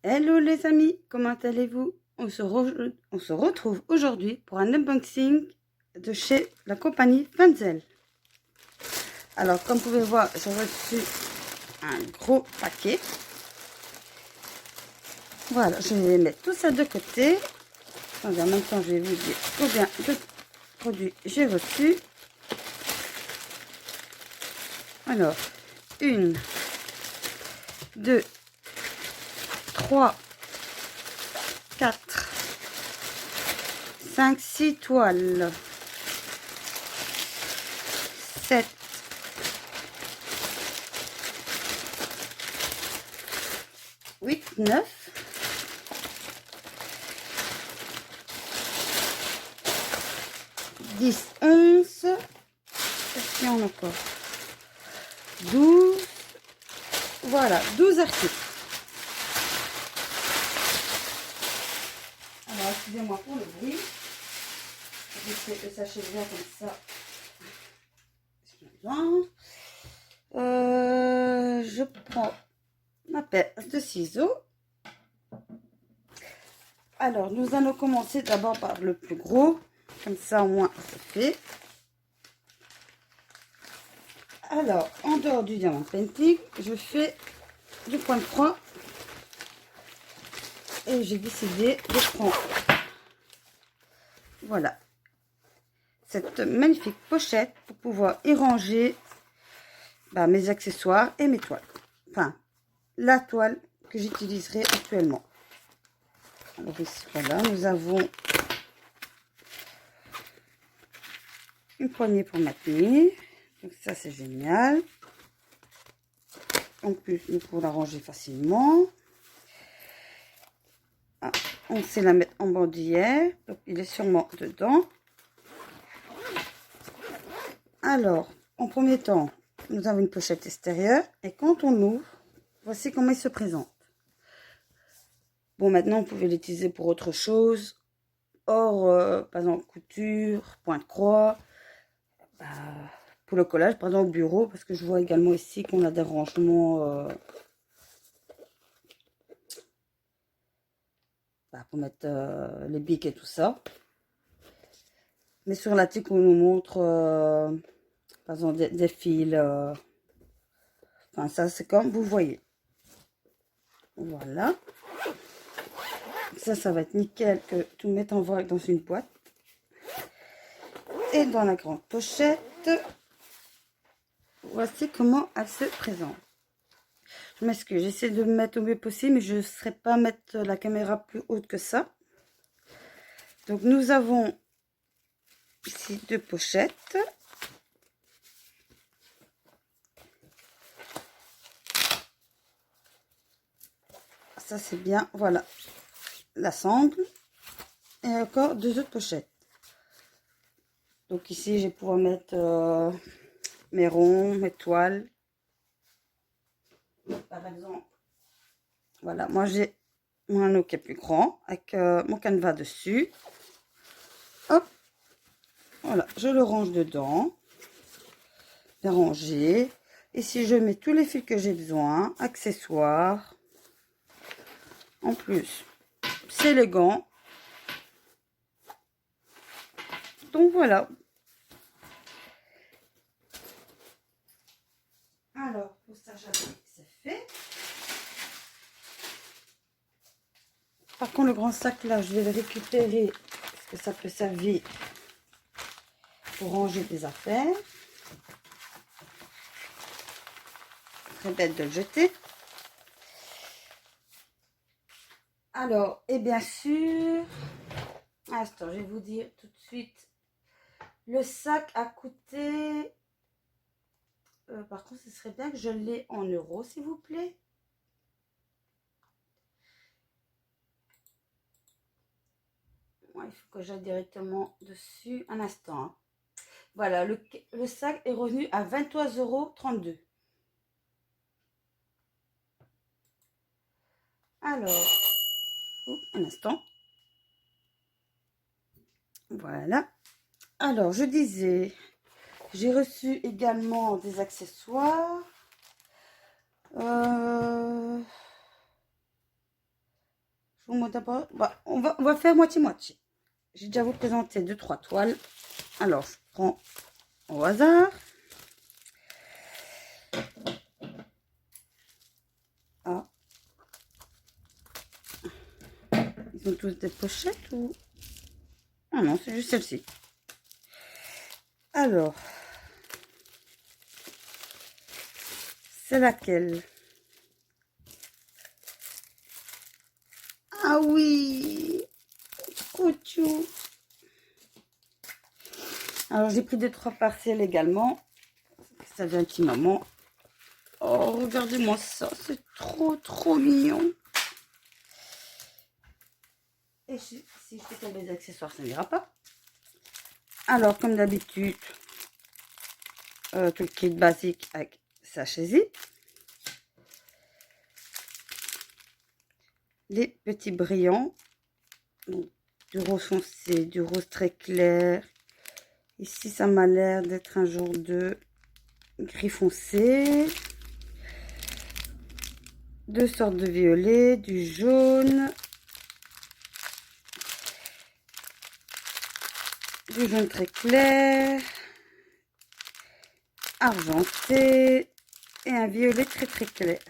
Hello les amis, comment allez-vous? On se retrouve aujourd'hui pour un unboxing de chez la compagnie Fenzel. Alors comme vous pouvez voir, j'ai reçu un gros paquet. Voilà, je vais mettre tout ça de côté. Attendez, en même temps je vais vous dire combien de produits j'ai reçu. Alors, 1, 2, 3, 4, 5, 6 toiles, 7, 8, 9, 10, 11, est-ce qu'il y en a encore 12, voilà, 12 articles. Alors, excusez-moi pour le bruit. Je fais le sachet bien comme ça. Je prends ma paire de ciseaux. Alors, nous allons commencer d'abord par le plus gros. Comme ça, au moins, c'est fait. Alors, en dehors du diamant painting, je fais du point de croix. Et j'ai décidé de prendre, voilà, cette magnifique pochette pour pouvoir y ranger mes accessoires et mes toiles. Enfin, la toile que j'utiliserai actuellement. Alors ici, voilà, nous avons une poignée pour maintenir. Donc ça, c'est génial. En plus, nous pouvons la ranger facilement. Ah, on sait la mettre en bandoulière. Donc, il est sûrement dedans. Alors, en premier temps, nous avons une pochette extérieure. Et quand on ouvre, voici comment il se présente. Bon, maintenant, vous pouvez l'utiliser pour autre chose. Or, par exemple, couture, point de croix. Pour le collage, par exemple, au bureau. Parce que je vois également ici qu'on a des rangements pour mettre les bics et tout ça. Mais sur la tique, on nous montre, par exemple, des fils. Enfin, ça, c'est comme vous voyez. Voilà. Ça va être nickel que tout mettre en vrac dans une boîte. Et dans la grande pochette, voici comment elle se présente. Je m'excuse, j'essaie de me mettre au mieux possible, mais je ne saurais pas mettre la caméra plus haute que ça. Donc, nous avons ici deux pochettes. Ça, c'est bien, voilà, la sangle. Et encore deux autres pochettes. Donc ici, je vais pouvoir mettre mes ronds, mes toiles. Par exemple, voilà, moi j'ai mon anneau qui est plus grand avec mon canevas dessus. Hop, voilà, je le range dedans. Bien rangé. Ici, je mets tous les fils que j'ai besoin, accessoires. En plus, c'est élégant. Donc voilà. Alors, pour ça, c'est fait. Par contre, le grand sac là, je vais le récupérer parce que ça peut servir pour ranger des affaires. Très bête de le jeter. Alors, et bien sûr, attends, je vais vous dire tout de suite, le sac a coûté, par contre, ce serait bien que je l'ai en euros, s'il vous plaît. Ouais, il faut que j'aille directement dessus, un instant. Hein. Voilà, le sac est revenu à 23,32 €. Alors, un instant. Voilà. Alors, je disais, j'ai reçu également des accessoires. Je vous montre d'abord. Bah, on va faire moitié-moitié. J'ai déjà vous présenté 2-3 toiles. Alors, je prends au hasard. Ah. Ils ont tous des pochettes ou... Ah non, c'est juste celle-ci. Alors, c'est laquelle? Ah oui, trop chou. Alors, j'ai pris 2-3 partiels également. Ça fait un petit moment. Oh, regardez-moi ça, c'est trop mignon. Et si je fais tomber les accessoires, ça n'ira pas. Alors, comme d'habitude, tout le kit basique avec sachet zip. Les petits brillants. Donc, du rose foncé, du rose très clair. Ici, ça m'a l'air d'être un jour de gris foncé. 2 sortes de violet, du jaune. Du jaune très clair. Argenté. Et un violet très clair.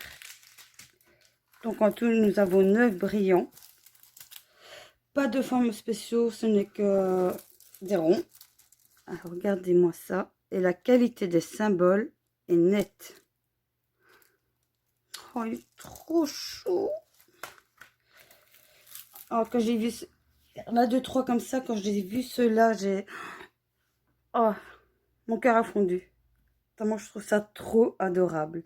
Donc en tout, nous avons 9 brillants. Pas de formes spéciaux, ce n'est que des ronds. Alors, regardez-moi ça. Et la qualité des symboles est nette. Oh, il est trop chaud. Alors, quand j'ai vu... Il y en a 2-3 comme ça. Quand j'ai vu ceux-là, j'ai... Oh, mon cœur a fondu. Tellement je trouve ça trop adorable.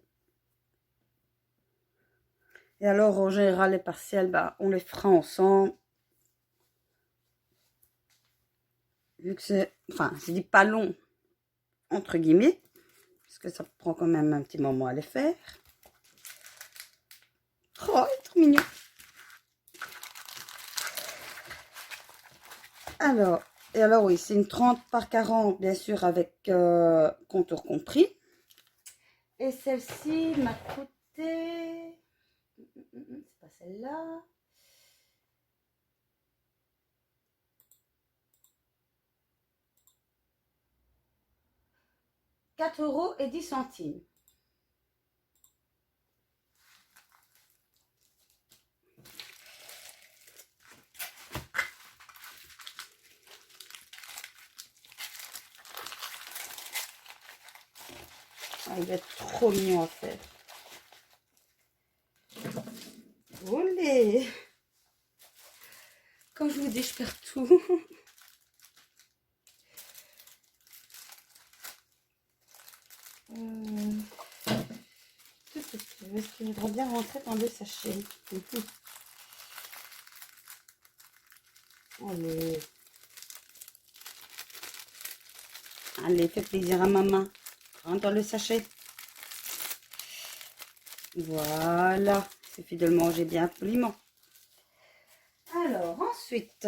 Et alors, en général, les partiels, bah, on les fera ensemble. Vu que c'est... Enfin, je dis pas long, entre guillemets. Parce que ça prend quand même un petit moment à les faire. Oh, il est trop mignon. Alors, et alors oui, c'est une 30 par 40, bien sûr, avec contour compris. Et celle-ci m'a coûté... C'est pas celle-là. €4,10. Ah, il est trop mignon à faire. Olé! Quand je vous dis, je perds tout. Est-ce qu'il voudrait bien rentrer dans le sachet? Allez. Allez, fais plaisir à maman. Rentre dans le sachet. Voilà. Il suffit de le manger bien poliment. Alors, ensuite,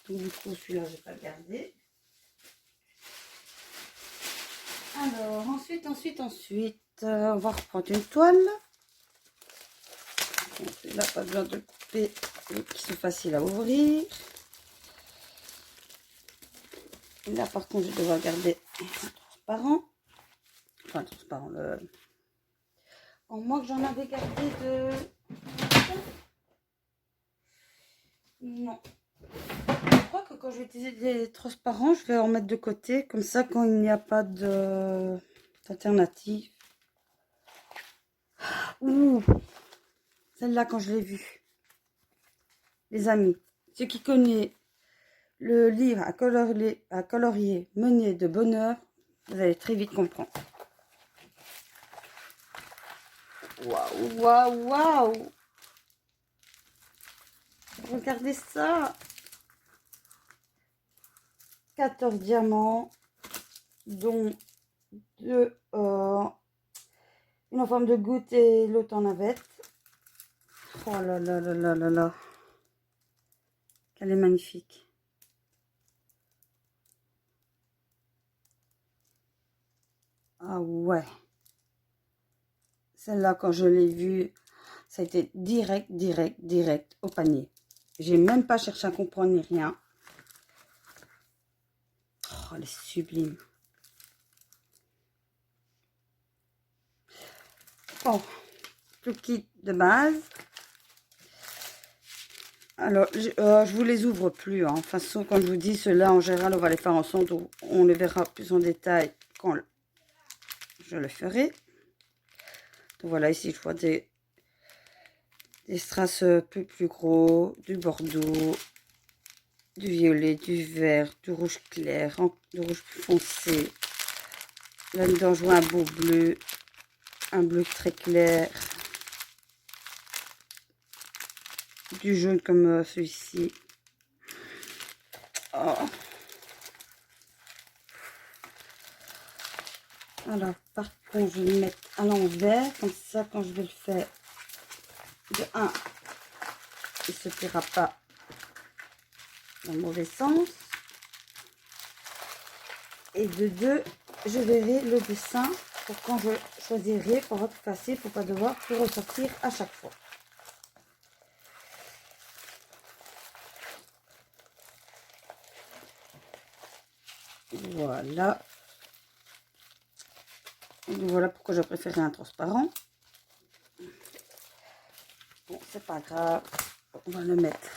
tout du coup, celui-là, je vais pas le garder. Alors, ensuite, on va reprendre une toile. Là, pas besoin de couper, qui sont faciles à ouvrir. Et là, par contre, je dois garder un transparent. Enfin, transparent, le... En moi que j'en avais gardé de... Non. Je crois que quand je vais utiliser des transparents, je vais en mettre de côté. Comme ça, quand il n'y a pas d'alternative. Ouh, celle-là, quand je l'ai vue. Les amis, ceux qui connaissent le livre à colorier Meunier de bonheur, vous allez très vite comprendre. Waouh, waouh, waouh! Regardez ça! 14 diamants, dont deux, une en forme de goutte et l'autre en navette. Oh là là là là là là! Qu'elle est magnifique! Ah ouais! Celle-là, quand je l'ai vue, Ça a été direct, direct, direct au panier. J'ai même pas cherché à comprendre ni rien. Oh, elle est sublime. Bon, tout kit de base. Alors, je vous les ouvre plus. Hein. De toute façon, comme je vous dis, ceux-là, en général, on va les faire ensemble. Donc on les verra plus en détail quand je le ferai. Donc voilà, ici, je vois des strass un peu plus gros, du bordeaux, du violet, du vert, du rouge clair, du rouge plus foncé. Là-dedans, je vois un beau bleu, un bleu très clair, du jaune comme celui-ci. Oh. Alors, par contre, je vais le mettre à l'envers, comme ça, quand je vais le faire, de 1, il ne se pliera pas dans le mauvais sens. Et de 2, je verrai le dessin pour quand je choisirai, pour être facile, pour pas devoir tout ressortir à chaque fois. Voilà. Et voilà pourquoi je préférais un transparent. Bon, c'est pas grave. On va le mettre.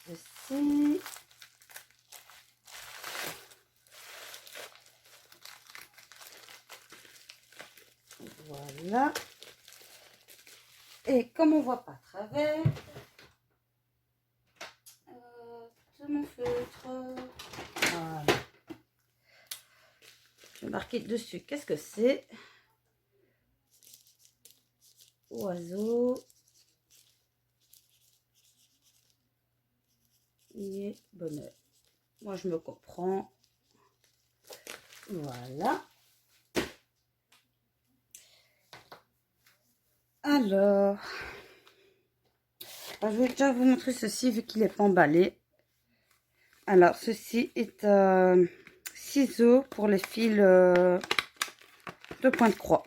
Ceci. Voilà. Et comme on voit pas à travers, de mon feutre. Voilà. Je vais marquer dessus. Qu'est-ce que c'est? Oiseau. Et bonheur. Moi, je me comprends. Voilà. Alors, je vais déjà vous montrer ceci vu qu'il n'est pas emballé. Alors, ceci est un ciseau pour les fils de point de croix.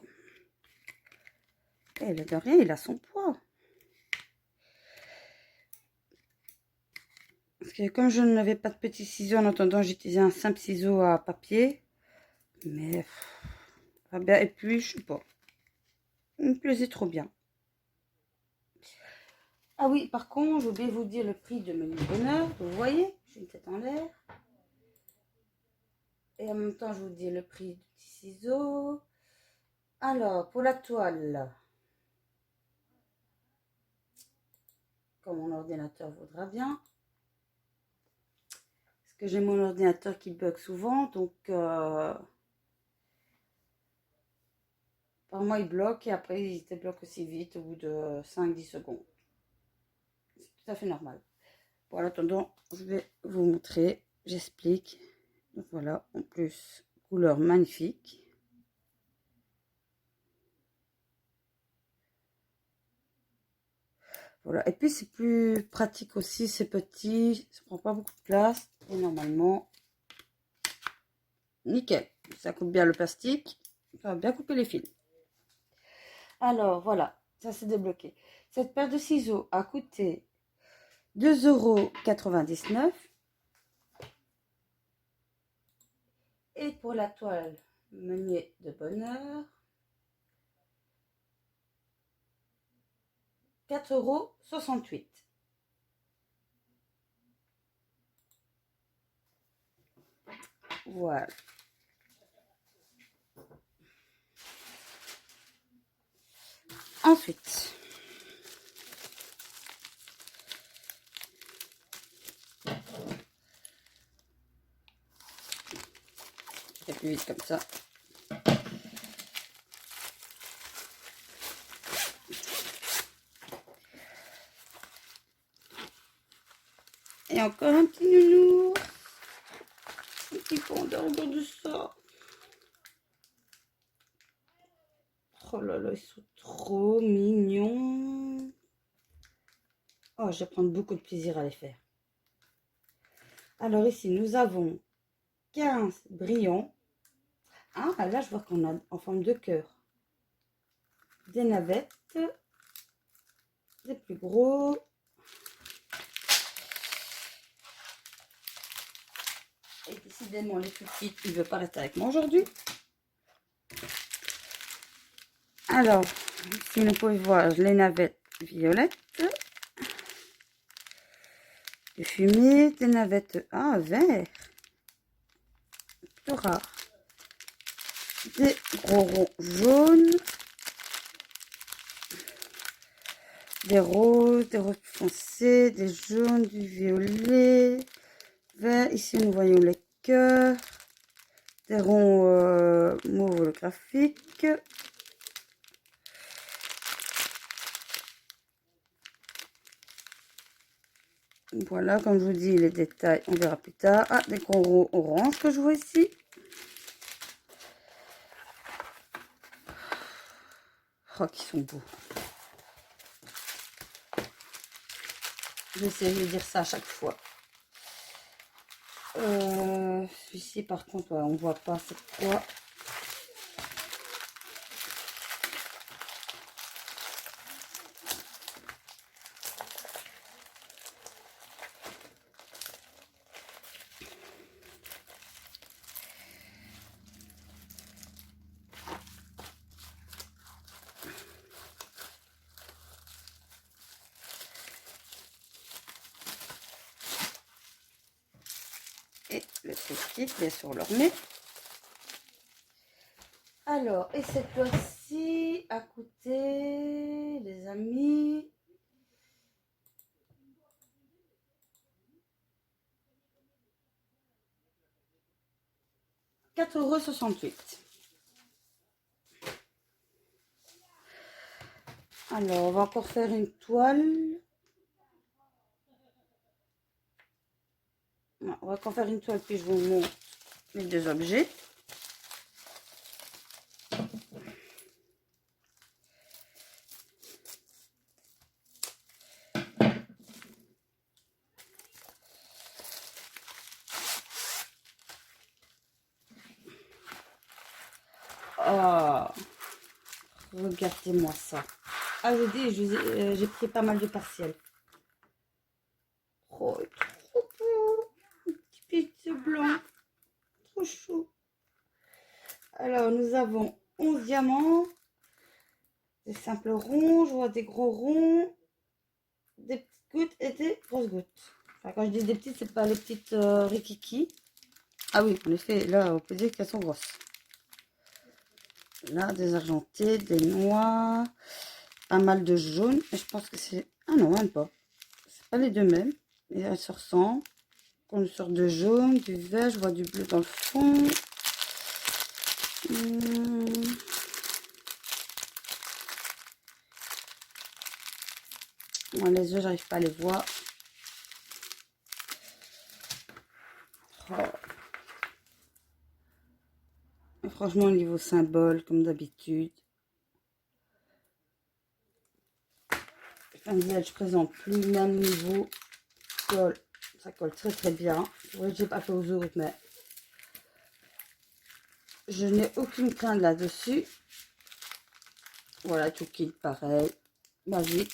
Et de rien, il a son poids. Parce que comme je n'avais pas de petits ciseaux, en attendant, j'utilisais un simple ciseau à papier. Mais, et puis, je sais pas. Il me plaisait trop bien. Ah oui, par contre, j'ai oublié de vous dire le prix de Menu Bonheur. Vous voyez, j'ai une tête en l'air. Et en même temps, je vous dis le prix du petit ciseau. Alors, pour la toile, comme mon ordinateur voudra bien. Parce que j'ai mon ordinateur qui bug souvent, donc par moi il bloque et après il se débloque aussi vite au bout de 5-10 secondes. C'est tout à fait normal. Bon, en attendant, je vais vous montrer, j'explique. Donc voilà, en plus, couleur magnifique. Voilà, et puis c'est plus pratique aussi, c'est petit, ça prend pas beaucoup de place. Et normalement, nickel. Ça coupe bien le plastique, ça va bien couper les fils. Alors voilà, ça s'est débloqué. Cette paire de ciseaux a coûté 2,99 €. Et pour la toile meunier de bonheur, 4,68 €. Voilà. Ensuite, je fais plus vite comme ça. Et encore un petit nounours. Un petit panda, regarde ça. Oh là là, ils sont trop mignons. Oh, je vais prendre beaucoup de plaisir à les faire. Alors ici, nous avons 15 brillants. Ah, là, je vois qu'on a en forme de cœur. Des navettes. Des plus gros. Et décidément, les plus petites, il ne veut pas rester avec moi aujourd'hui. Alors, si vous pouvez voir les navettes violettes. Du fumier, des navettes vert. Plutôt rare. Des gros ronds jaunes. Des roses foncés, des jaunes, du violet, vert. Ici, nous voyons les cœurs. Des ronds mauve holographiques. Voilà, comme je vous dis, les détails, on verra plus tard. Ah, des gros ronds orange que je vois ici. Oh, qui sont beaux. J'essaie de dire ça à chaque fois. Celui-ci, par contre, on voit pas c'est quoi. Et le petit, bien sûr, leur nez. Alors, et cette fois-ci a coûté, les amis, 4,68 €. Alors, on va encore faire une toile. On va encore faire une toile, puis je vous montre les deux objets. Oh, regardez-moi ça. Ah, je dis, j'ai pris pas mal de partiels. Oh, trop beau. Un petit pizza blanc. Trop chaud. Alors, nous avons 11 diamants. Des simples ronds, je vois des gros ronds. Des petites gouttes et des grosses gouttes. Enfin, quand je dis des petites, c'est pas les petites rikiki. Ah oui, en effet, là, on peut dire qu'elles sont grosses. Là, des argentés, des noirs, pas mal de jaunes. Et je pense que c'est... Ah non, même pas. C'est pas les deux mêmes. Et elles se ressemblent. Une sorte de jaune, du vert, je vois du bleu dans le fond. Moi, les yeux, j'arrive pas à les voir. Oh. Et franchement, au niveau symbole, comme d'habitude. Je présente plus le même niveau. Ça colle très très bien. Ouais, j'ai pas fait aux autres, mais je n'ai aucune crainte là-dessus. Voilà, tout kit pareil. Magique.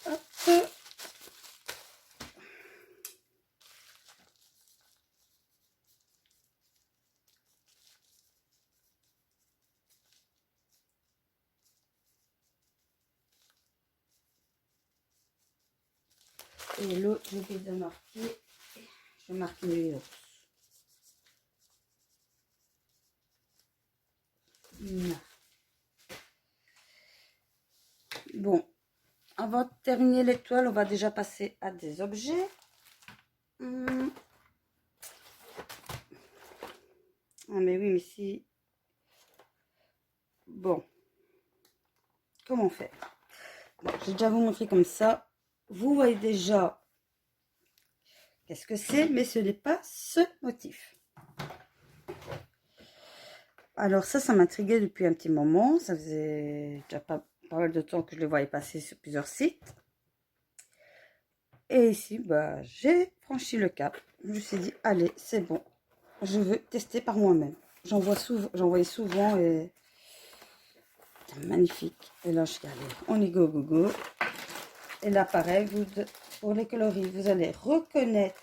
Hop. Et l'autre, je vais de marquer. Je vais marquer les autres. Bon, avant de terminer l'étoile, on va déjà passer à des objets. Ah mais oui, mais si... Bon, comment faire? Bon, je vais déjà vous montrer comme ça. Vous voyez déjà qu'est-ce que c'est, mais ce n'est pas ce motif. Alors ça m'intriguait depuis un petit moment. Ça faisait déjà pas mal de temps que je les voyais passer sur plusieurs sites. Et ici, bah, j'ai franchi le cap. Je me suis dit, allez, c'est bon. Je veux tester par moi-même. J'en voyais souvent et c'est magnifique. Et là, je suis allée, on y go, go, go. Et là, pareil, pour les coloris, vous allez reconnaître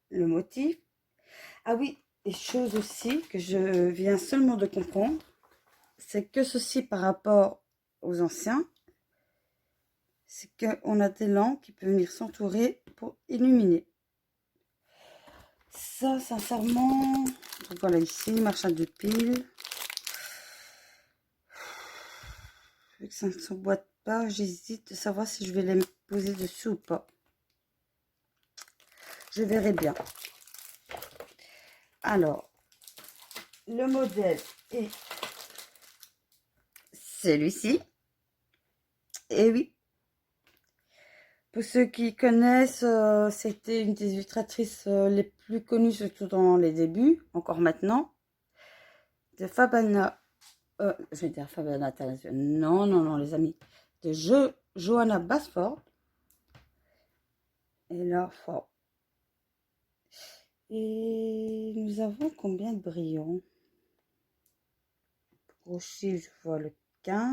le motif. Ah oui, et chose aussi que je viens seulement de comprendre, c'est que ceci par rapport aux anciens, c'est qu'on a des lampes qui peuvent venir s'entourer pour illuminer. Ça, sincèrement, donc voilà ici, marchand de piles. Vu que ça ne s'emboîte pas, j'hésite de savoir si je vais les poser dessus ou pas. Je verrai bien. Alors, le modèle est celui-ci. Et oui, pour ceux qui connaissent, c'était une des illustratrices les plus connues, surtout dans les débuts, encore maintenant, de Fabiana, je vais dire Fabiana Thalazio. Non, non, non, les amis, de Johanna Basford. Et là, wow. Et nous avons combien de brillants? Crochet, je vois le 15.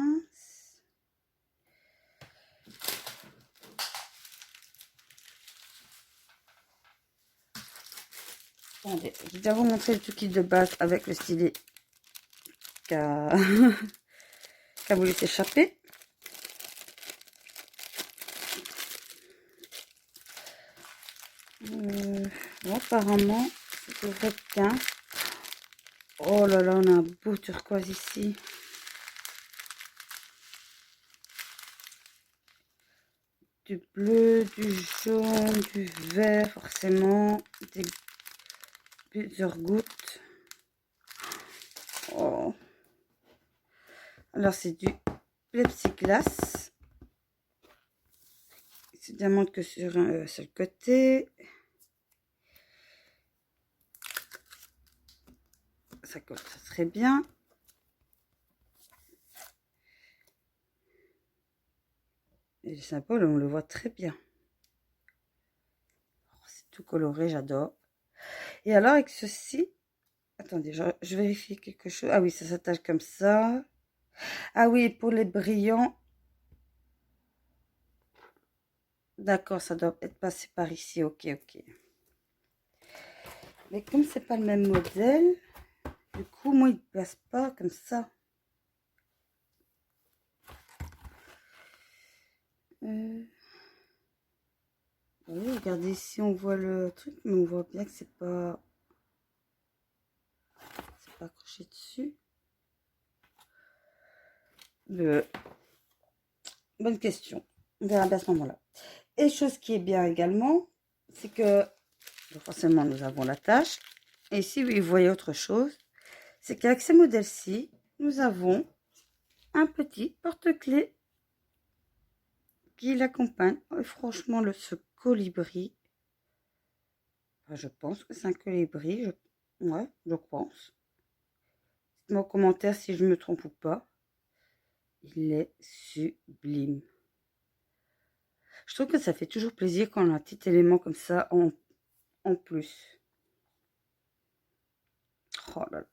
Attendez, je vais déjà vous montrer le tout kit de base avec le stylet qui a voulu s'échapper. Bon, apparemment, c'est devrait être 15. Oh là là, on a un beau turquoise ici. Du bleu, du jaune, du vert, forcément. Plusieurs gouttes. Oh. Alors, c'est du plexiglas. C'est diamant que sur un seul côté. Ça colle très bien. Et le symbole, on le voit très bien. Oh, c'est tout coloré, j'adore. Et alors, avec ceci, attendez, je vérifie quelque chose. Ah oui, ça s'attache comme ça. Ah oui, pour les brillants. D'accord, ça doit être passé par ici. Ok, ok. Mais comme c'est pas le même modèle, du coup, moi, il ne passe pas comme ça. Oui, regardez ici, on voit le truc, mais on voit bien que c'est pas accroché dessus. Bonne question. On verra bien à ce moment-là. Et chose qui est bien également, c'est que forcément nous avons la tâche. Et ici, vous voyez autre chose, c'est qu'avec ces modèles-ci, nous avons un petit porte-clés qui l'accompagne. Et franchement, ce colibri, enfin, je pense que c'est un colibri. Ouais, je pense. Dites-moi en commentaire si je me trompe ou pas. Il est sublime. Je trouve que ça fait toujours plaisir quand on a un petit élément comme ça en plus. Oh là là.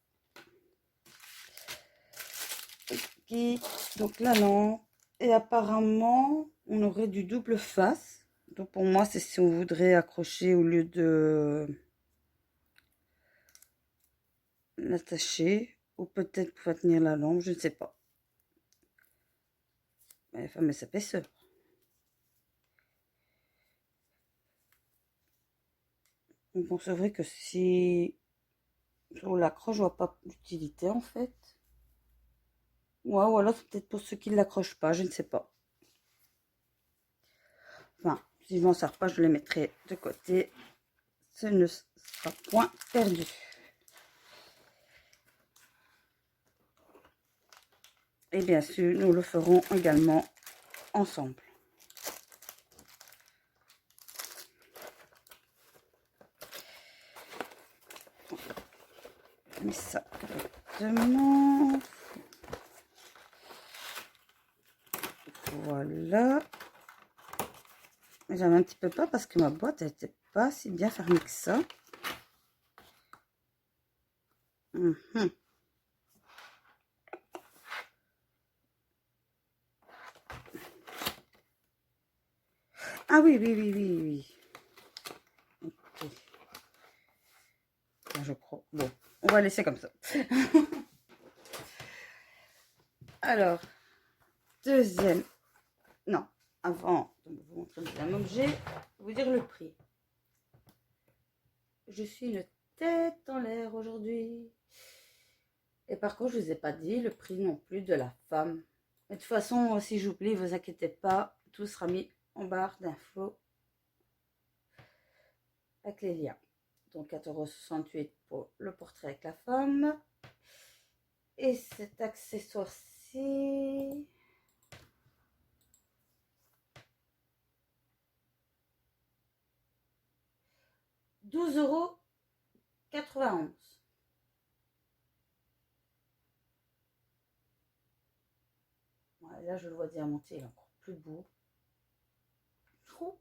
Okay. Donc la lampe. Et apparemment, on aurait du double face. Donc pour moi, c'est si on voudrait accrocher au lieu de l'attacher. Ou peut-être pour tenir la lampe, je ne sais pas. Mais enfin, mais ça épaisseur. Bon, c'est vrai que si on l'accroche, je vois pas l'utilité en fait. Ouais, ou alors c'est peut-être pour ceux qui ne l'accrochent pas, je ne sais pas. Enfin, si je m'en sers pas, je les mettrai de côté. Ce ne sera point perdu. Et bien sûr, nous le ferons également ensemble. mets ça correctement. Voilà. J'avais un petit peu peur parce que ma boîte n'était pas si bien fermée que ça. Ah oui, oui, oui, oui, oui. Okay. Je crois. Bon, on va laisser comme ça. Alors, deuxième. Non, avant de vous montrer un objet, vous dire le prix. Je suis une tête en l'air aujourd'hui. Et par contre, je ne vous ai pas dit le prix non plus de la femme. Mais de toute façon, si j'oublie, ne vous inquiétez pas, tout sera mis en barre d'infos avec les liens. Donc 4,68 € pour le portrait avec la femme. Et cet accessoire-ci, €12,91 €. Ouais, là, je le vois diamanté, il est encore plus beau. Oh,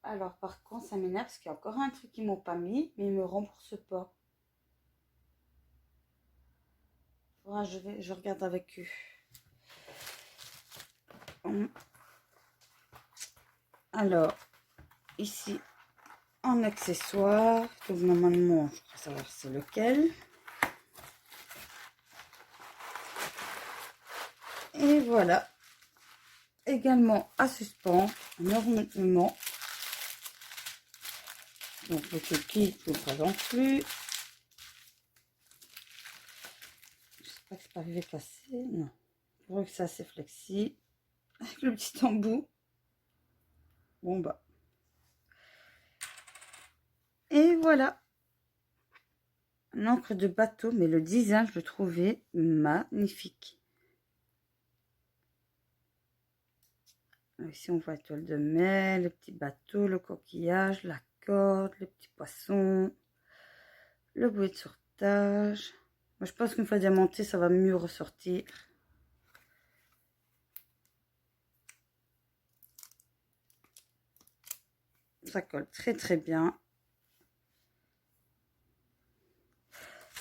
alors, par contre, ça m'énerve parce qu'il y a encore un truc qu'ils m'ont pas mis, mais ils me remboursent pas. Ouais, je regarde avec eux. Alors, ici, en accessoire, donc normalement, je crois savoir c'est lequel. Et voilà. Également à suspendre, un ornement. Donc le kiki, je ne le présente plus. J'espère que c'est pas arrivé cassé. Non. Je vois que c'est assez flexi. Avec le petit embout. Bon bah. Et voilà. Une encre de bateau, mais le design, je le trouvais magnifique. Ici, on voit la toile de mer, le petit bateau, le coquillage, la corde, le petit poisson, le bouée de sauvetage. Moi, je pense qu'une fois diamanté, ça va mieux ressortir. Ça colle très très bien.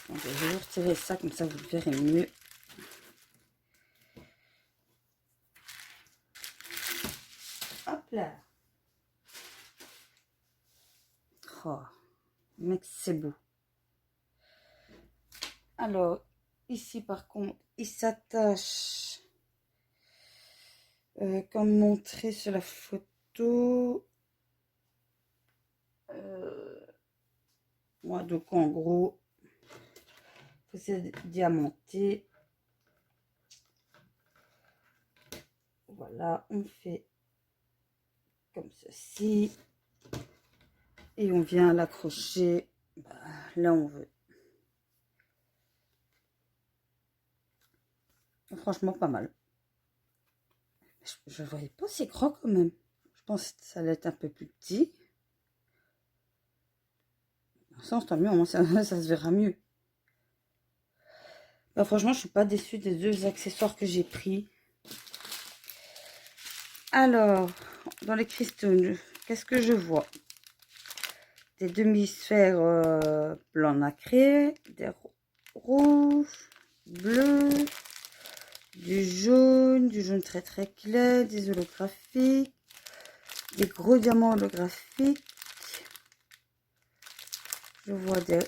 Donc, je vais vous retirer ça, comme ça vous le verrez mieux. Hop là. Oh, mec, c'est beau. Alors, ici par contre, il s'attache comme montré sur la photo. Ouais, donc en gros, c'est diamanté. Voilà, on fait comme ceci. Et on vient l'accrocher là où on veut. Franchement, pas mal. Je ne voyais pas si gros quand même. Je pense que ça allait être un peu plus petit. Sans tant mieux, au moins ça se verra mieux. Bah, franchement, je suis pas déçue des deux accessoires que j'ai pris. Alors, dans les cristaux, qu'est-ce que je vois? Des demi-sphères blanc nacré, des rouges, bleus, du jaune très très clair, des holographiques, des gros diamants holographiques. Je vois des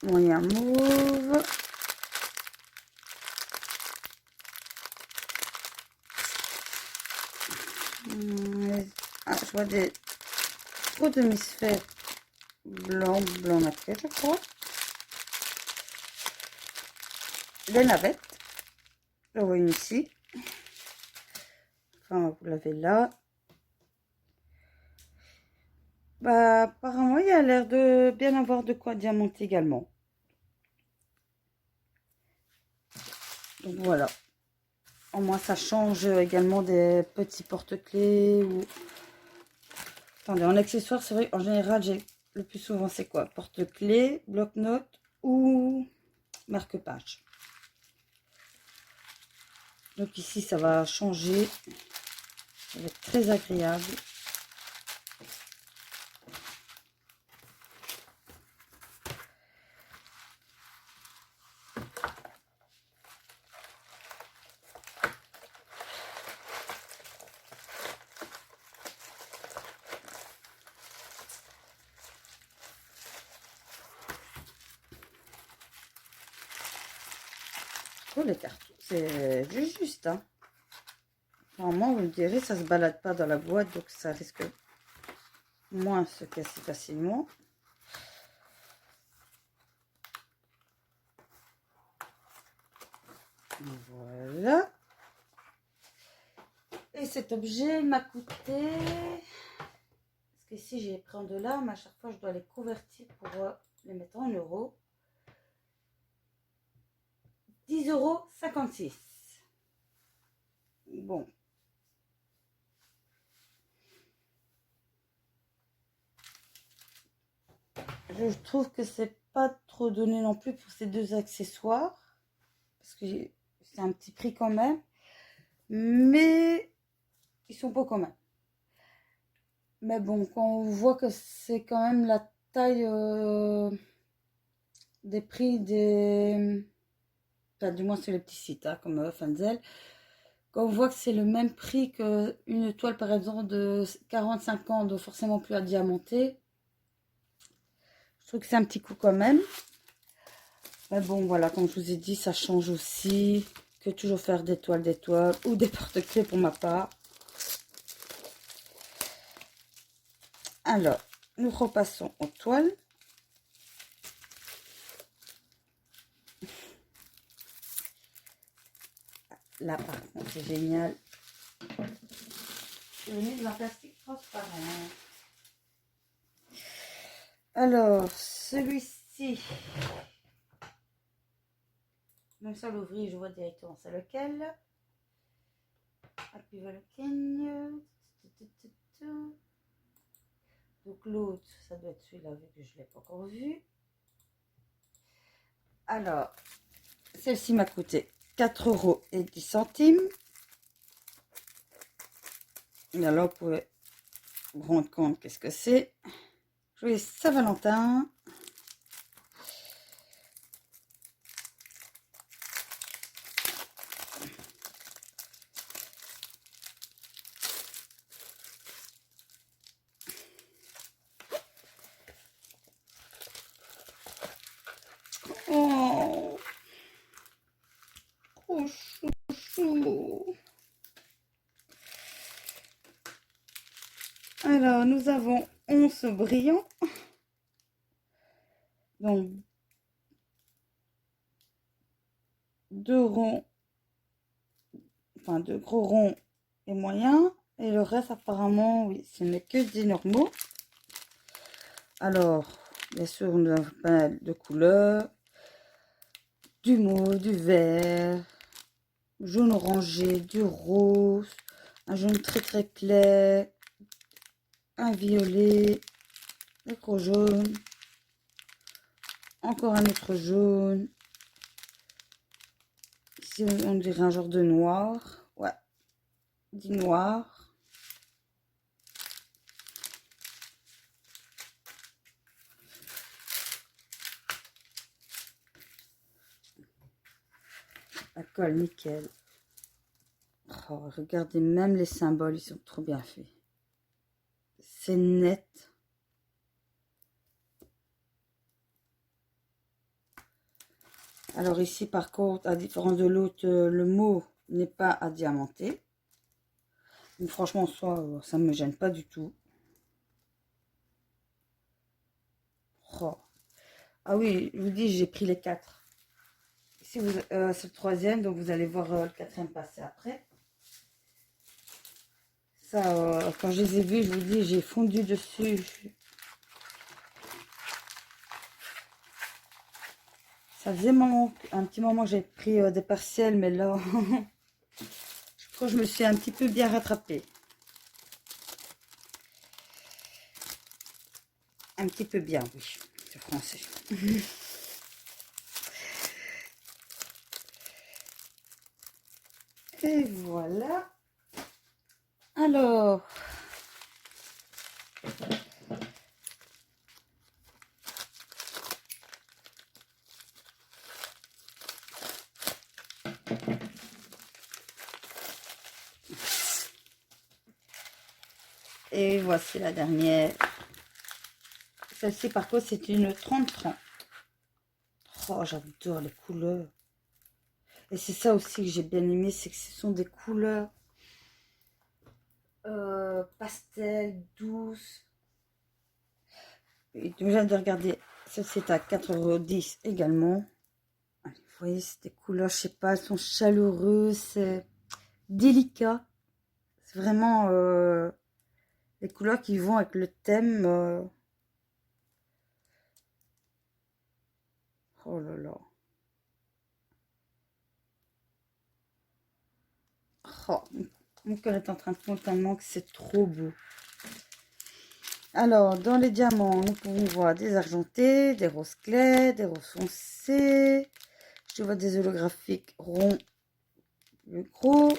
moyens mauves. Je vois des gros demi-sphères blanc nacré, je crois. Des navettes. Je vois une ici. Enfin, vous l'avez là. Bah, apparemment, il y a l'air de bien avoir de quoi diamanter également. Donc voilà. Au moins, ça change également des petits porte-clés ou Attendez, en accessoire, c'est vrai, en général, j'ai le plus souvent, c'est quoi? Porte-clés, bloc-notes ou marque-page. Donc ici, ça va changer. Ça va être très agréable. Oh, les cartons, c'est juste, hein. Normalement, vous me direz, ça se balade pas dans la boîte, donc ça risque moins de se casser facilement. Voilà. Et cet objet m'a coûté... Parce qu'ici, j'ai pris en dollars, mais à chaque fois, je dois les convertir pour les mettre en euros. 10,56 €. Bon. Je trouve que c'est pas trop donné non plus pour ces deux accessoires. Parce que c'est un petit prix quand même. Mais ils sont beaux quand même. Mais bon, quand on voit que c'est quand même la taille des prix des... Enfin, du moins sur les petits sites, hein, comme Fanzel. Quand on voit que c'est le même prix qu'une toile, par exemple, de 45 ans, donc forcément plus à diamanter, je trouve que c'est un petit coup quand même. Mais bon, voilà, comme je vous ai dit, ça change aussi que toujours faire des toiles ou des porte-clés pour ma part. Alors, nous repassons aux toiles. Là, par contre, c'est génial. C'est venu de plastique transparent. Alors, celui-ci, même sans l'ouvrir, je vois directement c'est lequel. Happy Volcano. Donc l'autre, ça doit être celui-là, vu que je ne l'ai pas encore vu. Alors, celle-ci m'a coûté 4,10 €. Et alors, vous pouvez vous rendre compte qu'est-ce que c'est. Joyeux Saint-Valentin. Oh, trop chouchou. Alors, nous avons 11 brillants. Donc, 2 ronds, enfin 2 gros ronds et moyens. Et le reste, apparemment, oui, ce n'est que des normaux. Alors, bien sûr, nous avons pas mal de couleurs. Du mauve, du vert, jaune orangé, du rose, un jaune très très clair, un violet, un gros jaune, encore un autre jaune. Ici, on dirait un genre de noir. Ouais, du noir. La colle nickel. Oh, regardez, même les symboles, ils sont trop bien faits. C'est net. Alors ici, par contre, à différence de l'autre, le mot n'est pas à diamanter. Mais franchement, ça ne me gêne pas du tout. Oh. Ah oui, je vous dis, j'ai pris les 4. Ici, c'est le troisième, donc vous allez voir le quatrième passer après. Ça, quand je les ai vus, je vous dis, j'ai fondu dessus. Ça faisait un petit moment que j'ai pris des partiels, mais là, je crois que je me suis un petit peu bien rattrapée. Un petit peu bien, oui, c'est français. Et voilà. Alors, et voici la dernière. Celle-ci, par contre, c'est une 30-30. Oh, j'adore les couleurs. Et c'est ça aussi que j'ai bien aimé, c'est que ce sont des couleurs pastel, douces. Et donc, j'ai de regarder. Celle-ci est à 4,10 € également. Allez, vous voyez, c'est des couleurs, je sais pas, elles sont chaleureuses, c'est délicat. C'est vraiment les couleurs qui vont avec le thème. Oh là là. Oh, mon cœur est en train de fondre tellement que c'est trop beau. Alors, dans les diamants, nous pouvons voir des argentés, des roses clairs, des roses foncées. Je vois des holographiques ronds, plus gros.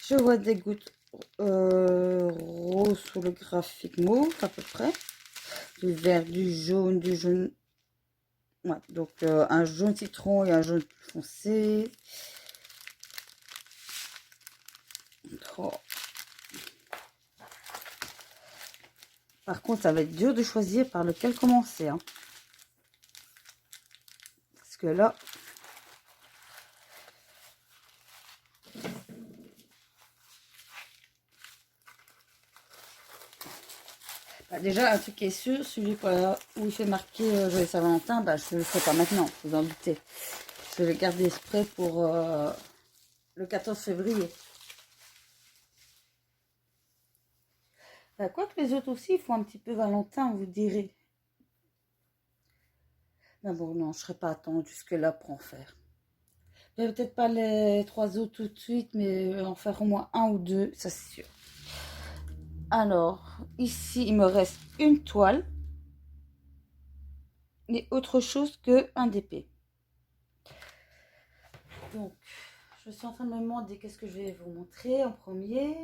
Je vois des gouttes roses holographiques mauve à peu près. Du vert, du jaune, du jaune. Ouais, donc un jaune citron et un jaune plus foncé. Oh. Par contre, ça va être dur de choisir par lequel commencer. Hein. Parce que là... Bah, déjà, un truc qui est sûr, celui où il fait marquer Joyeux Saint-Valentin, bah, je ne le ferai pas maintenant, vous en doutez. Je vais le garder exprès pour le 14 février. Bah, quoique les autres aussi, ils font un petit peu Valentin, vous direz. Mais bon, non, je ne serai pas attendre jusque-là pour en faire. Peut-être pas les 3 autres tout de suite, mais en faire au moins 1 ou 2, ça c'est sûr. Alors, ici, il me reste une toile et autre chose qu'un DP. Donc, je suis en train de me demander qu'est-ce que je vais vous montrer en premier.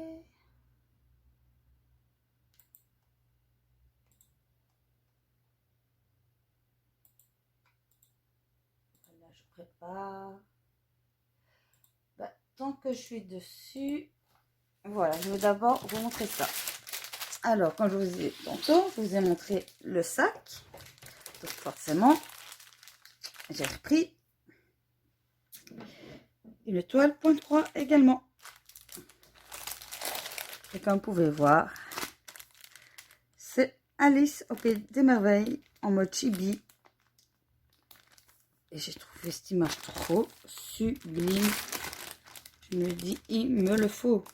Là, je prépare. Bah, tant que je suis dessus, voilà, je vais d'abord vous montrer ça. Alors, quand je vous ai tantôt, je vous ai montré le sac. Donc, forcément, j'ai repris une toile point 3 également. Et comme vous pouvez voir, c'est Alice au Pays des Merveilles en mode chibi. Et j'ai trouvé cette image trop sublime. Je me dis, il me le faut.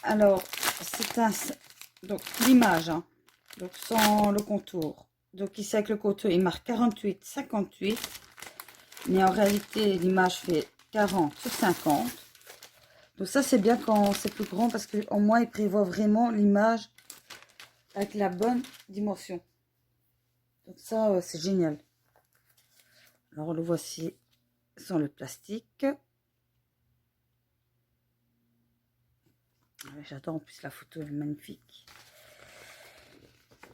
Alors, c'est un... Donc, l'image, hein, donc sans le contour. Donc, ici, avec le contour, il marque 48, 58. Mais en réalité, l'image fait 40 sur 50. Donc, ça, c'est bien quand c'est plus grand parce qu'au moins, il prévoit vraiment l'image avec la bonne dimension. Donc, ça, c'est génial. Alors, le voici sans le plastique. J'adore en plus la photo, elle est magnifique.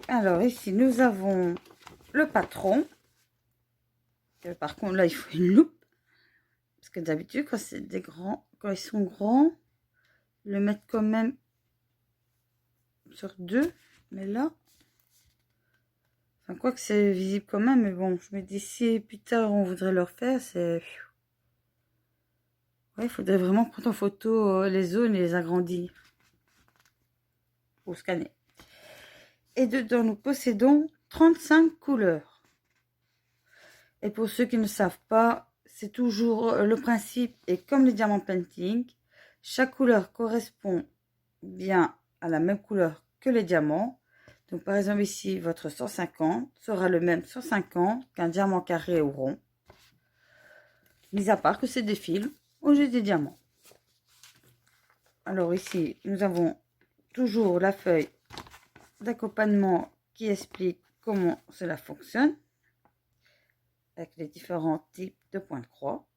Alors ici nous avons le patron. Par contre là il faut une loupe. Parce que d'habitude quand c'est des grands, quand ils sont grands, ils le mettent quand même sur 2. Mais là, enfin quoi que c'est visible quand même, mais bon, je me dis si plus tard on voudrait le refaire, c'est... Ouais, il faudrait vraiment prendre en photo les zones et les agrandir. Pour scanner. Et dedans, nous possédons 35 couleurs. Et pour ceux qui ne savent pas, c'est toujours le principe. Et comme les diamants painting, chaque couleur correspond bien à la même couleur que les diamants. Donc par exemple ici, votre 150 sera le même 150 qu'un diamant carré ou rond. Mis à part que c'est des fils ou j'ai des diamants. Alors ici, nous avons toujours la feuille d'accompagnement qui explique comment cela fonctionne avec les différents types de points de croix.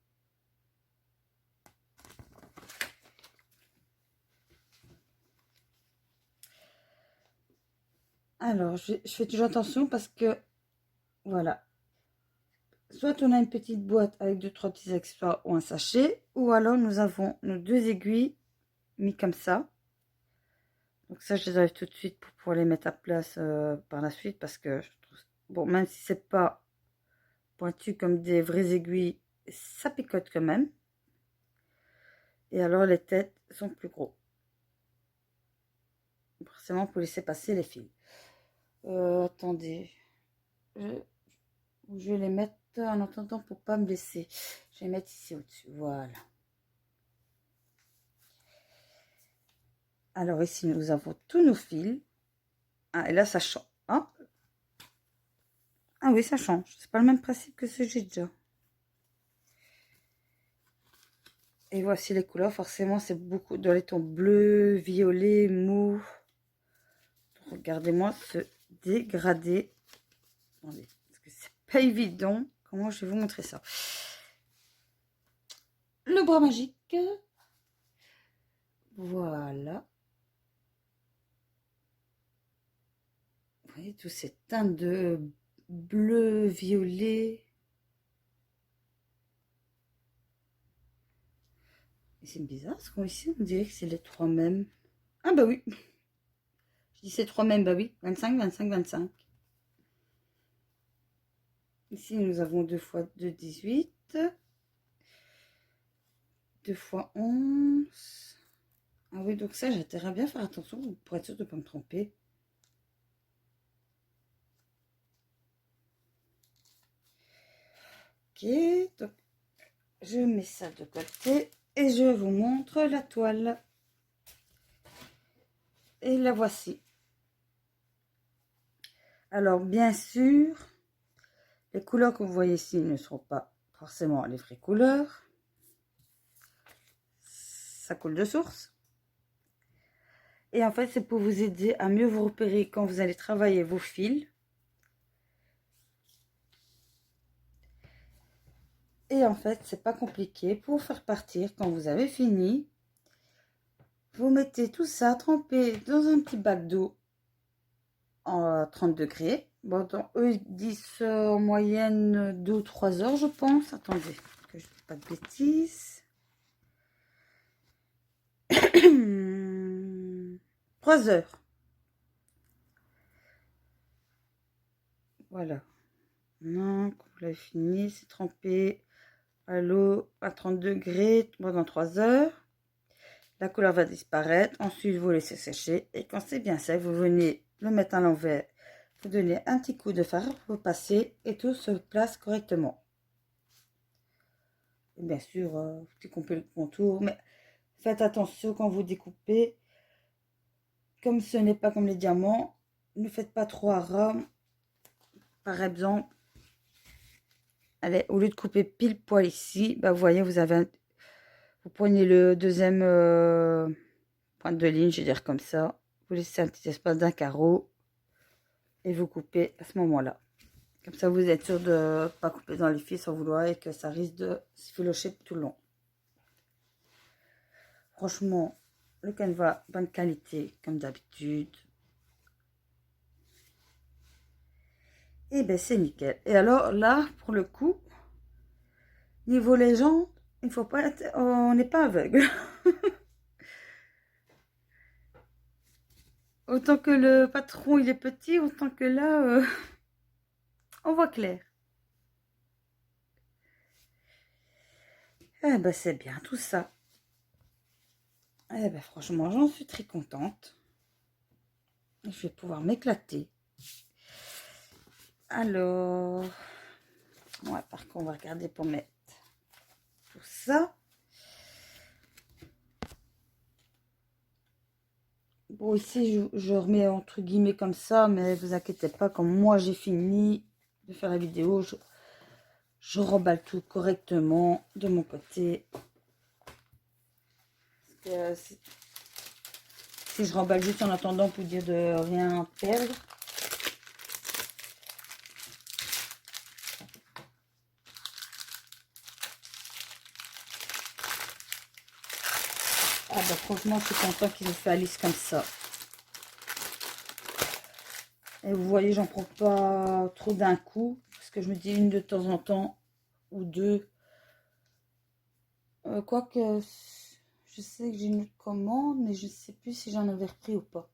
Alors, je fais toujours attention parce que, voilà, soit on a une petite boîte avec 2-3 petits accessoires ou un sachet, ou alors nous avons nos 2 aiguilles mis comme ça. Donc ça, je les enlève tout de suite pour pouvoir les mettre à place par la suite parce que, je trouve, bon, même si c'est pas pointu comme des vraies aiguilles, ça picote quand même. Et alors les têtes sont plus gros. Forcément pour laisser passer les fils. Attendez. Je vais les mettre en attendant pour pas me laisser. Je vais les mettre ici au-dessus. Voilà. Alors ici nous avons tous nos fils. Ah, et là ça change. Ah, ah oui, ça change. C'est pas le même principe que ce que j'ai déjà. Et voici les couleurs. Forcément, c'est beaucoup dans les tons bleu, violet, mauve. Regardez-moi ce dégradé. Attendez, parce que c'est pas évident. Comment je vais vous montrer ça? Le bras magique. Voilà. Vous voyez tous ces teintes de bleu, violet. C'est bizarre parce qu'ici on dirait que c'est les trois mêmes. Ah bah oui. Je dis c'est trois mêmes, bah oui. 25, 25, 25. Ici nous avons 2 fois 2, 18. 2 fois 11. Ah oui, donc ça j'aimerais bien faire attention pour être sûr de ne pas me tromper. Ok, donc je mets ça de côté et je vous montre la toile. Et la voici. Alors bien sûr, les couleurs que vous voyez ici ne seront pas forcément les vraies couleurs. Ça coule de source. Et en fait, c'est pour vous aider à mieux vous repérer quand vous allez travailler vos fils. Et en fait, c'est pas compliqué. Pour faire partir, quand vous avez fini, vous mettez tout ça trempé dans un petit bac d'eau en 30 degrés. Bon, eux, ils disent en moyenne 2 ou 3 heures, je pense. Attendez, que je ne dis pas de bêtises. 3 heures. Voilà. Donc, vous l'avez fini, c'est trempé à l'eau à 30 degrés pendant 3 heures. La couleur va disparaître. Ensuite, vous laissez sécher. Et quand c'est bien sec, vous venez le mettre à l'envers. Vous donnez un petit coup de fer, vous passez et tout se place correctement. Et bien sûr, vous découpez le contour, mais faites attention quand vous découpez. Comme ce n'est pas comme les diamants, ne faites pas trop à ras. Par exemple, allez, au lieu de couper pile poil ici, bah, vous voyez, vous prenez le deuxième point de ligne, je vais dire comme ça. Vous laissez un petit espace d'un carreau et vous coupez à ce moment-là. Comme ça, vous êtes sûr de ne pas couper dans les fils sans vouloir et que ça risque de se filocher tout le long. Franchement, le canevas, bonne qualité, comme d'habitude. Et ben c'est nickel. Et alors là, pour le coup, niveau légende, il faut pas être, on n'est pas aveugle. Autant que le patron il est petit, autant que là, on voit clair. Eh ben c'est bien tout ça. Eh ben franchement, j'en suis très contente. Je vais pouvoir m'éclater. Alors, ouais, par contre, on va regarder pour mettre tout ça. Bon, ici, je remets entre guillemets comme ça, mais vous inquiétez pas, quand moi j'ai fini de faire la vidéo, je remballe tout correctement de mon côté. C'est ici, je remballe juste en attendant pour dire de rien perdre. Ah bah franchement, je suis contente qu'il nous fait Alice comme ça. Et vous voyez, j'en prends pas trop d'un coup. Parce que je me dis une de temps en temps. Ou deux. Quoique, je sais que j'ai une autre commande. Mais je ne sais plus si j'en avais repris ou pas.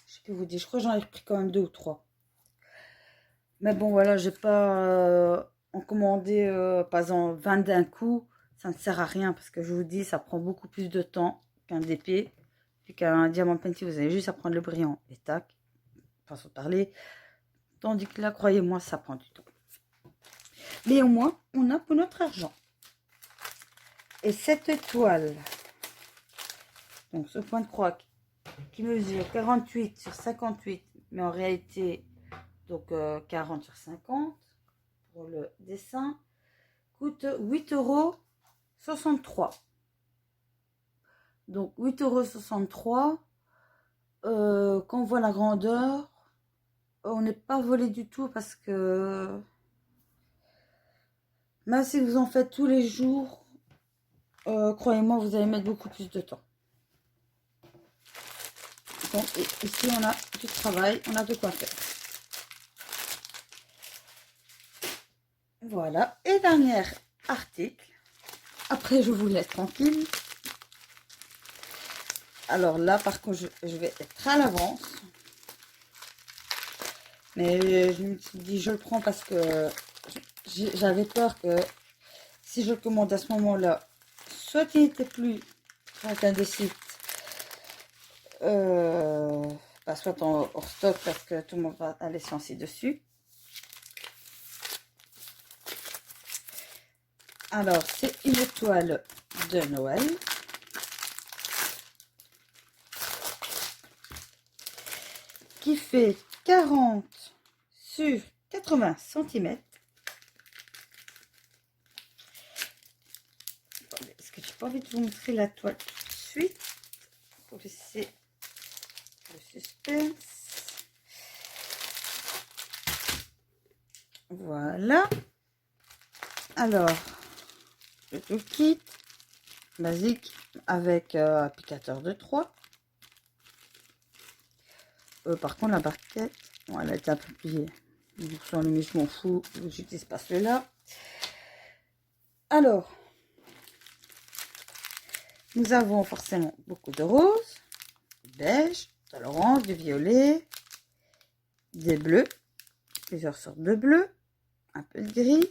Je peux vous dire. Je crois que j'en ai repris quand même 2 ou 3. Mais bon, voilà, j'ai pas en commandé par exemple 20 d'un coup. Ça ne sert à rien. Parce que je vous dis, ça prend beaucoup plus de temps qu'un DP. Puis qu'un diamant painting, vous avez juste à prendre le brillant. Et tac. Façon de parler. Tandis que là, croyez-moi, ça prend du temps. Mais au moins, on a pour notre argent. Et cette toile, donc ce point de croix qui mesure 48 sur 58, mais en réalité, donc 40 sur 50 pour le dessin, coûte 8,63 €. Donc 8,63 €. Quand on voit la grandeur, on n'est pas volé du tout parce que même si vous en faites tous les jours, croyez-moi, vous allez mettre beaucoup plus de temps. Donc, ici, on a du travail, on a de quoi faire. Voilà. Et dernier article. Après, je vous laisse tranquille. Alors là, par contre, je vais être à l'avance. Mais je me suis dit, je le prends parce que j'avais peur que si je le commande à ce moment-là, soit il n'était plus sur un des sites, soit en hors stock parce que tout le monde va aller se lancer dessus. Alors, c'est une toile de Noël. Qui fait 40 sur 80 cm. Est-ce que j'ai pas envie de vous montrer la toile tout de suite pour laisser le suspense. Voilà. Alors, le tout kit basique avec applicateur de 3. Par contre, la barquette, bon, elle a été un peu pliée. Sans le je m'en fous, j'utilise pas celui-là. Alors, nous avons forcément beaucoup de roses, du beige, de l'orange, du violet, des bleus, plusieurs sortes de bleus, un peu de gris,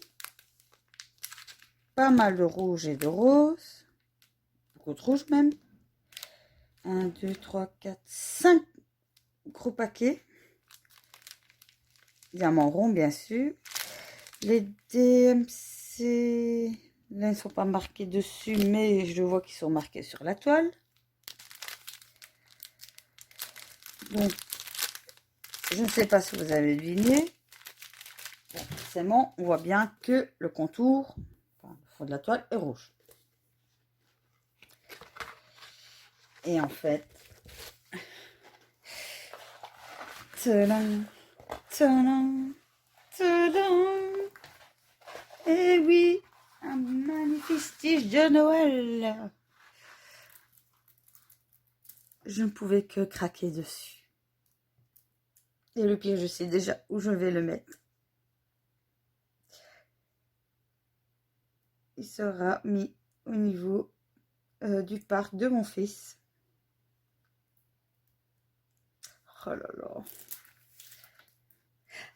pas mal de rouge et de rose, beaucoup de rouge même. 1, 2, 3, 4, 5 gros paquets. Diamants ronds, bien sûr. Les DMC, là, ils ne sont pas marqués dessus, mais je vois qu'ils sont marqués sur la toile. Donc, je ne sais pas si vous avez deviné. Bon, forcément, on voit bien que le contour, enfin, le fond de la toile est rouge. Et en fait, tadam, tadam, tadam. Et oui, un magnifique stitch de Noël. Je ne pouvais que craquer dessus. Et le pire, je sais déjà où je vais le mettre. Il sera mis au niveau du parc de mon fils. Oh là là.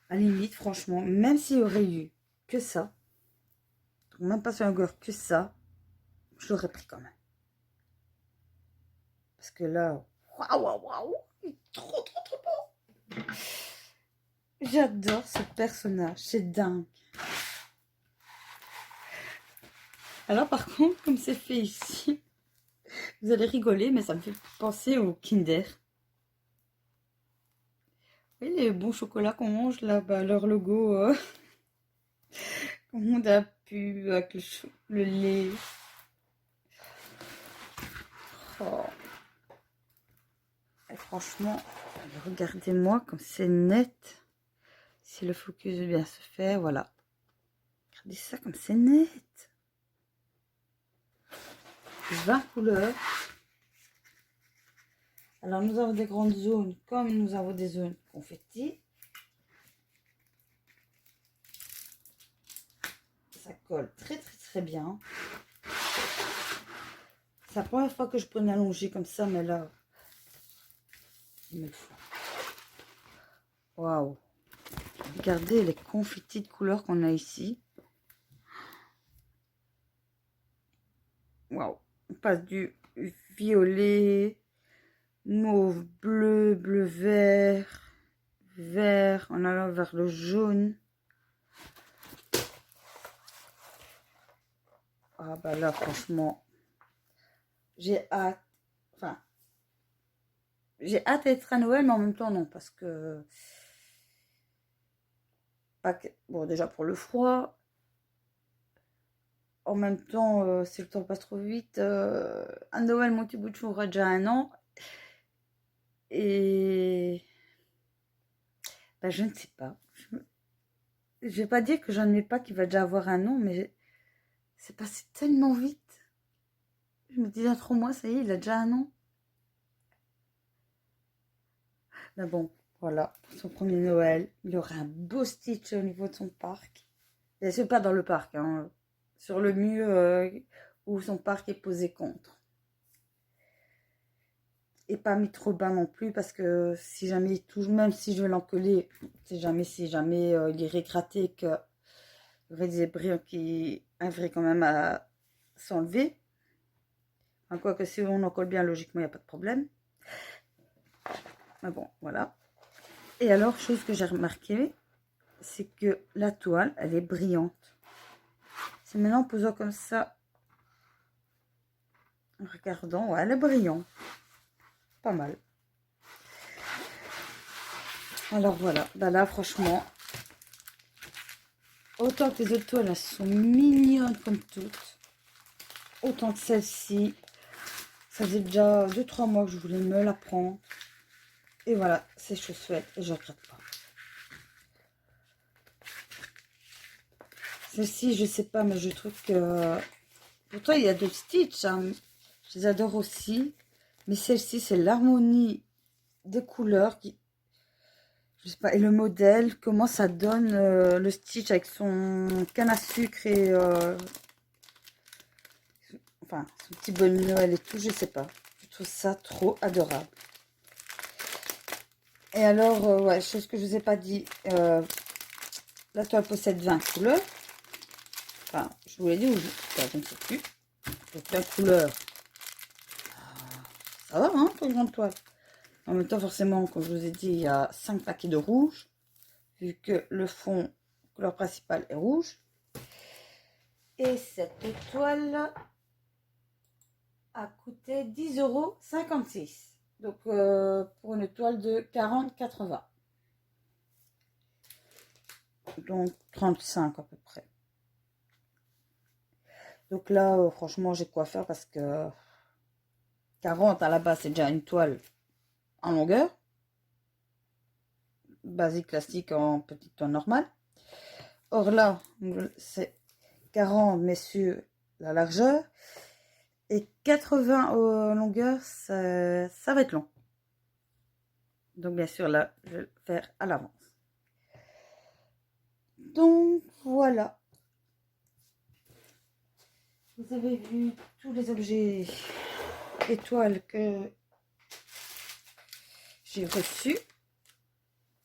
À la limite, franchement, même s'il y aurait eu que ça, même pas sur un gore que ça, je l'aurais pris quand même. Parce que là, waouh, waouh, waouh, il est trop, trop, trop beau. J'adore ce personnage, c'est dingue. Alors par contre, comme c'est fait ici, vous allez rigoler, mais ça me fait penser au Kinder. Oui, les bons chocolats qu'on mange là, bah, leur logo, on a pu avec le lait. Oh. franchement, regardez-moi comme c'est net. Si le focus veut bien se faire, voilà. Regardez ça comme c'est net. 20 couleurs. Alors, nous avons des grandes zones comme nous avons des zones confetti. Ça colle très bien. C'est la première fois que je peux l'allonger comme ça, mais là, il me le faut. Waouh! Regardez les confettis de couleurs qu'on a ici. Waouh! On passe du violet, mauve, bleu, bleu, vert, vert, en allant vers le jaune. Ah bah là, franchement, j'ai hâte. Enfin, j'ai hâte d'être à Noël, mais en même temps, non, parce que... Bon, déjà pour le froid. En même temps, si le temps passe trop vite, à Noël, mon petit bout de chou aura déjà 1 an. Et... Ben, je ne sais pas. Je vais pas dire que j'en ai pas qui va déjà avoir 1 an, mais c'est passé tellement vite. Je me dis, dans 3 mois, ça y est, il a déjà 1 an. Mais bon, voilà, pour son premier Noël, il aura un beau Stitch au niveau de son parc. Bien sûr, pas dans le parc, hein, sur le mur où son parc est posé contre. Et pas mis trop bas non plus, parce que si jamais il touche, même si je vais l'encoller, si jamais il irait gratter, que il y aurait des brillants qui arriveraient quand même à s'enlever. Enfin, quoi que si on en colle bien, logiquement, il n'y a pas de problème. Mais bon, voilà. Et alors, chose que j'ai remarqué, c'est que la toile, elle est brillante. C'est maintenant en posant comme ça, en regardant, ouais, elle est brillante. Pas mal. Alors voilà, bah là franchement, autant que les autres toiles, elles sont mignonnes comme toutes, autant que celle-ci, ça faisait déjà 2-3 mois que je voulais me la prendre. Et voilà, c'est chose faite et je regrette pas. Celle-ci, je sais pas, mais je trouve que... Pourtant, il y a d'autres Stitch, hein. Je les adore aussi. Mais celle-ci, c'est l'harmonie des couleurs qui... Je sais pas, et le modèle, comment ça donne le Stitch avec son canne à sucre et... enfin, son petit bonnet de Noël et tout, je sais pas. Je trouve ça trop adorable. Et alors, ouais, chose que je vous ai pas dit, la toile possède 20 couleurs. Enfin, je vous l'ai dit, je ne sais plus. Donc, 20 couleurs. Ça va, hein, pour une grande toile. En même temps, forcément, comme je vous ai dit, il y a 5 paquets de rouge, vu que le fond, couleur principale est rouge. Et cette toile a coûté 10,56 €. Donc, pour une toile de 40,80. Donc, 35 à peu près. Donc là, franchement, j'ai quoi faire parce que 40 à la base, c'est déjà une toile en longueur. Basique, classique, en petite toile normale. Or là, c'est 40, mais sur la largeur. Et 80 en longueur, ça va être long. Donc, bien sûr, là, je vais le faire à l'avance. Donc, voilà. Vous avez vu tous les objets étoiles que j'ai reçus.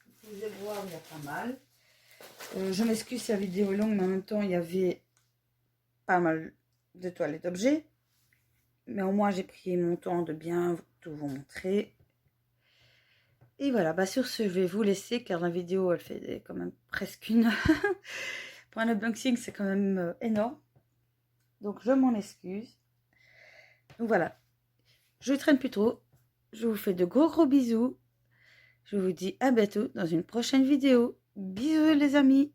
Vous pouvez voir, il y a pas mal. Je m'excuse si la vidéo est longue, mais en même temps, il y avait pas mal d'étoiles et d'objets. Mais au moins, j'ai pris mon temps de bien tout vous montrer. Et voilà, bah sur ce, je vais vous laisser car la vidéo, elle fait quand même presque 1 heure. Pour un unboxing, c'est quand même énorme. Donc, je m'en excuse. Donc, voilà. Je traîne plus trop. Je vous fais de gros bisous. Je vous dis à bientôt dans une prochaine vidéo. Bisous les amis.